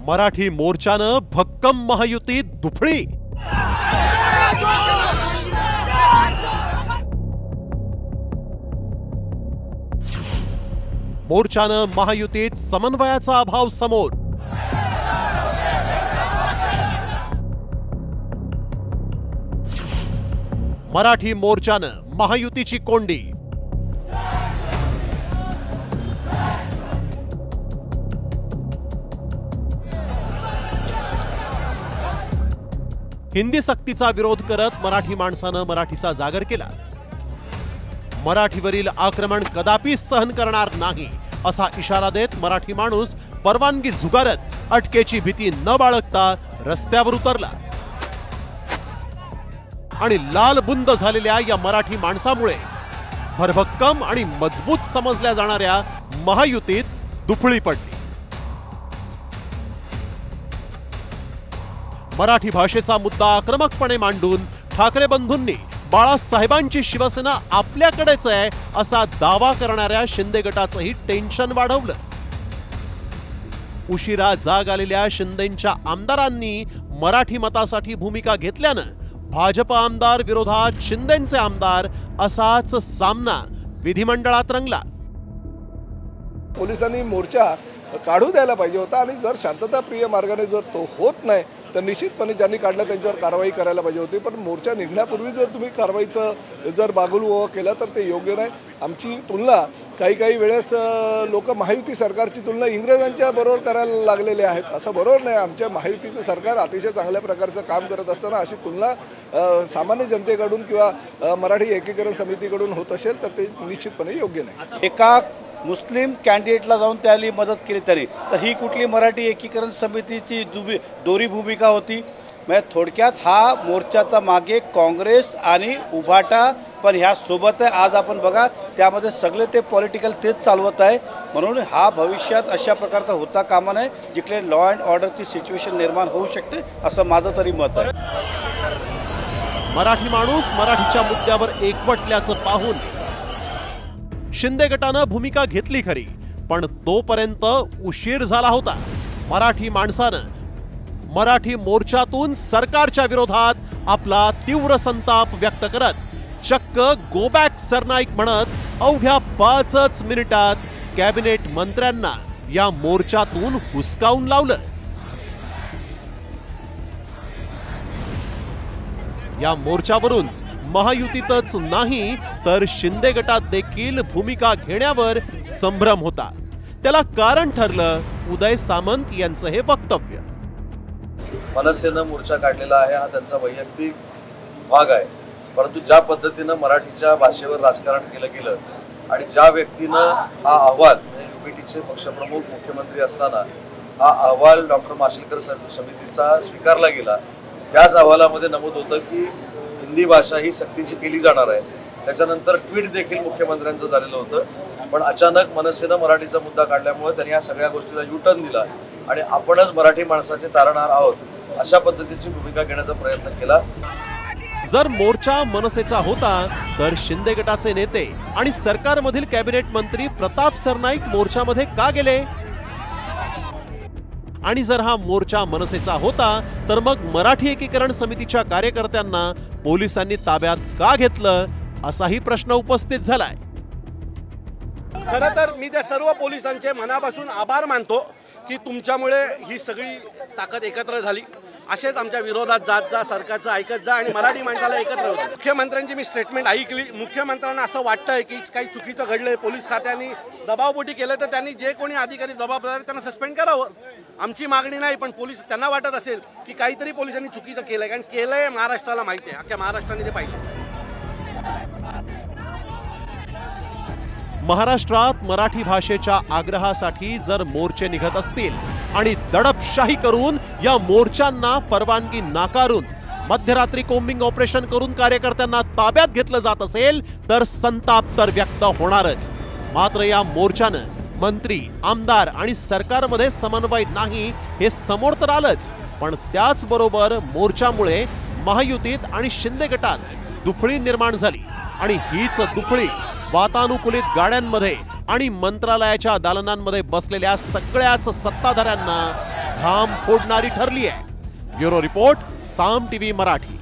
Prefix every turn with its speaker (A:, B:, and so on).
A: मराठी मोर्चानं भक्कम महायुतीत दुफळी। मोर्चानं महायुतीत समन्वयाचा अभाव समोर। मराठी मोर्चानं महायुतीची कोंडी। हिंदी सक्तीचा विरोध करत मराठी माणसानं मराठीचा जागर केला। मराठीवरील आक्रमण कदापि सहन करणार नाही असा इशारा देत मराठी माणूस परवानगी झुगारत अटकेची भीती न बाळगता रस्त्यावर उतरला। आणि लाल बुंद झालेल्या या मराठी माणसामुळे भरभक्कम आणि मजबूत समजल्या जाणाऱ्या महायुतीत दुफळी पडली। मराठी भाषेचा मुद्दा आक्रमकपणे मांडून ठाकरे बंधूंनी बाळासाहेबांची शिवसेना आपल्याकडेच आहे असा दावा करणाऱ्या शिंदे गटाचंही टेन्शन वाढवलं। उशिरा जाग आलेल्या शिंदेंच्या आमदारांनी मराठी मतासाठी भूमिका घेतल्यानं भाजप आमदार विरोधात शिंदेंचे आमदार असाच सामना विधिमंडळात रंगला।
B: पोलिसांनी मोर्चा काढू द्यायला पाहिजे होता आणि जर शांतताप्रिय मार्गाने जर तो होत नाही तर निश्चितपणे ज्यांनी काढला त्यांच्यावर कारवाई करायला पाहिजे होती। पण मोर्चा निघण्यापूर्वी जर तुम्ही कारवाईचं जर बागुलवो केलं तर ते योग्य नाही। आमची तुलना काही वेळेस लोक महायुती सरकारची तुलना इंग्रजांच्या बरोबर करायला लागलेले आहेत, असं बरोबर नाही। आमच्या महायुतीचं सरकार अतिशय चांगल्या प्रकारचं काम करत असताना अशी तुलना सामान्य जनतेकडून किंवा मराठी एकीकरण समितीकडून होत असेल तर ते निश्चितपणे योग्य नाही।
C: एका मुस्लिम कॅन्डिडेटला जाऊन त्याला मदत केली तरी तर ही कुठली मराठी एकीकरण समितीची दोरी भूमिका होती? म्हणजे थोडक्यात हा मोर्चाचा मागे काँग्रेस आणि उभाटा पण ह्या सोबत आहे। आज आपण बघा त्यामध्ये सगळे ते पॉलिटिकल तेच चालवत आहे। म्हणून हा भविष्यात अशा प्रकारचा होता कामा नये जिकडे लॉ अँड ऑर्डरची सिच्युएशन निर्माण होऊ शकते असं माझं तरी मत आहे।
A: मराठी माणूस मराठीच्या मुद्द्यावर एकवटल्याचं पाहून शिंदे गटानं भूमिका घेतली खरी, पण तोपर्यंत उशीर झाला होता। मराठी माणसानं मराठी मोर्चातून सरकारच्या विरोधात आपला तीव्र संताप व्यक्त करत चक्क गो बॅक सरनाईक म्हणत अवघ्या 5 मिनिटात कॅबिनेट मंत्र्यांना या मोर्चातून हुसकावून लावलं। या मोर्चावरून महायुतीतच नाही तर शिंदे गटात देखील भूमिका घेण्यावर संभ्रम होता। त्याला कारण ठरलं उदय सामंत यांचं हे वक्तव्य।
D: मनसेनं मोर्चा काढलेला आहे हा त्यांचा वैयक्तिक भाग आहे, परंतु ज्या पद्धतीनं मराठीच्या भाषेवर राजकारण केलं गेलं आणि ज्या व्यक्तीनं हा अहवाल युपीटीचे पक्षप्रमुख मुख्यमंत्री असताना हा अहवाल डॉक्टर माशेलकर समितीचा स्वीकारला गेला, त्याच अहवालामध्ये नमूद होतं की हिंदी भाषा ही सक्तीची केली जाणार आहे। त्याच्यानंतर ट्विट देखील मुख्यमंत्र्यांचं झालेलं होतं, पण अचानक मनसेनं मराठीचा मुद्दा काढल्यामुळे त्यांनी या सगळ्या गोष्टीला युटर्न दिला आणि आपणच मराठी माणसाचे तारणहार आहोत अशा पद्धतीची भूमिका घेण्याचा प्रयत्न केला।
A: जर मोर्चा मनसेचा होता तर शिंदे गटाचे नेते आणि सरकारमधील कॅबिनेट मंत्री प्रताप सरनाईक मोर्चामध्ये का गेले? आणि जर हा मोर्चा मनसेचा होता तर मग मराठी एकीकरण समितीच्या कार्यकर्त्यांना पोलिसांनी ताब्यात का घेतलं असाही प्रश्न उपस्थित झालाय।
E: खरं तर मी त्या सर्व पोलिसांचे मनापासून आभार मानतो की तुमच्यामुळे ही सगळी ताकद एकत्र झाली। असेच आमच्या विरोधात जात जा, सरकारचं ऐकत जा आणि मराठी माणसाला एकत्र होतं। मुख्यमंत्र्यांची मी स्टेटमेंट ऐकली। मुख्यमंत्र्यांना असं वाटतंय की काही चुकीचं घडलंय, पोलीस खात्याने दबावपोटी केलं तर त्यांनी जे कोणी अधिकारी जबाबदार त्यांना सस्पेंड करावं। आमची मागणी नाही, पण पोलीस त्यांना वाटत असेल की काहीतरी पोलिसांनी चुकीचं केलंय, कारण केलंय महाराष्ट्राला माहिती आहे, अख्ख्या महाराष्ट्राने ते पाहिजे।
A: महाराष्ट्रात मराठी भाषेच्या आग्रहासाठी जर मोर्चे निघत असतील आणि दडपशाही करून या मोर्चांना परवानगी नाकारून मध्यरात्री कोम्बिंग ऑपरेशन करून कार्यकर्त्यांना ताब्यात घेतलं जात असेल तर संताप तर व्यक्त होणारच। मात्र या मोर्चानं मंत्री, आमदार आणि सरकारमध्ये समन्वय नाही हे समोर तर आलंच, पण त्याचबरोबर मोर्चामुळे महायुतीत आणि शिंदे गटात दुफळी निर्माण झाली आणि हीच दुफळी वातानुकूलित गाड्यांमध्ये आणि मंत्रालयाच्या दालनांमध्ये बसलेल्या सगळ्याच सत्ताधाऱ्यांना घाम फोडणारी ठरली आहे. ब्युरो रिपोर्ट, साम टीव्ही मराठी.